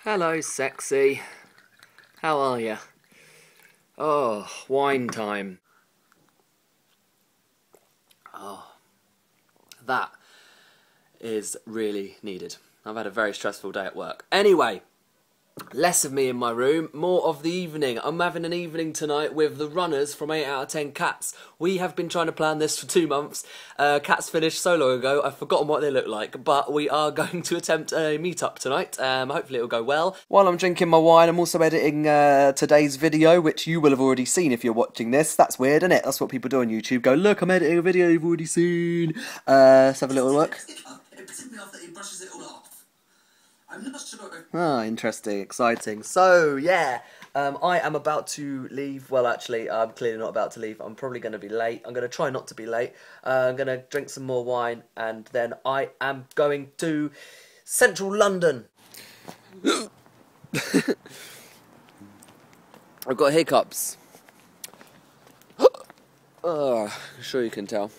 Hello, sexy. How are you? Oh, wine time. Oh, that is really needed. I've had a very stressful day at work. Anyway, less of me in my room, more of the evening. I'm having an evening tonight with the runners from 8 out of 10 Cats. We have been trying to plan this for 2 months. Cats finished so long ago, I've forgotten what they look like, but we are going to attempt a meet-up tonight. Hopefully it'll go well. While I'm drinking my wine, I'm also editing today's video, which you will have already seen if you're watching this. That's weird, isn't it? That's what people do on YouTube. Go, look, I'm editing a video you've already seen. Let's have a little look. It pisses me off that he brushes it all off. I'm not sure. Ah, interesting, exciting. So, yeah, I am about to leave. Well, actually, I'm clearly not about to leave. I'm probably going to be late. I'm going to try not to be late. I'm going to drink some more wine, and then I am going to central London. I've got hiccups. Oh, I'm sure you can tell.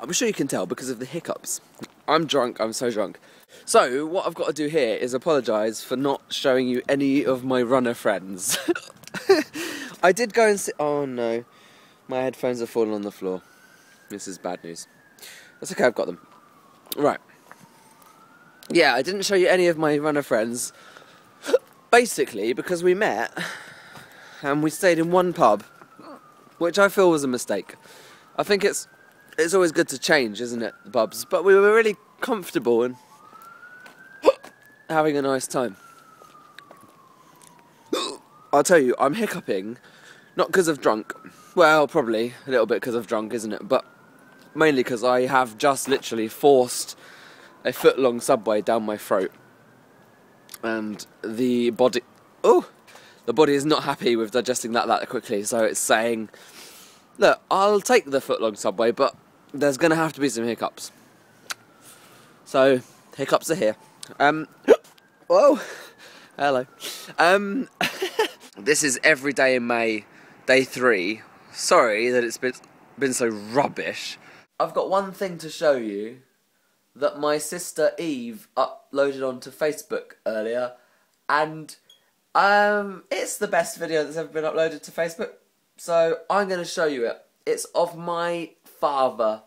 I'm sure you can tell because of the hiccups. I'm drunk, I'm so drunk. So, what I've got to do here is apologise for not showing you any of my runner friends. I did go and sit... Oh no, my headphones are falling on the floor. This is bad news. That's okay, I've got them. Right. Yeah, I didn't show you any of my runner friends. Basically, because we met and we stayed in one pub, which I feel was a mistake. I think it's always good to change, isn't it, the pubs? But we were really comfortable and having a nice time. I'll tell you, I'm hiccuping, not because of drunk. Well, probably a little bit because of drunk, isn't it? But mainly because I have just literally forced a foot-long Subway down my throat. And the body... Oh! The body is not happy with digesting that quickly, so it's saying, look, I'll take the foot-long Subway, but there's going to have to be some hiccups. So, hiccups are here. Whoa! Hello. This is every day in May, day 3. Sorry that it's been so rubbish. I've got one thing to show you that my sister Eve uploaded onto Facebook earlier, and it's the best video that's ever been uploaded to Facebook, so I'm going to show you it. It's of my father.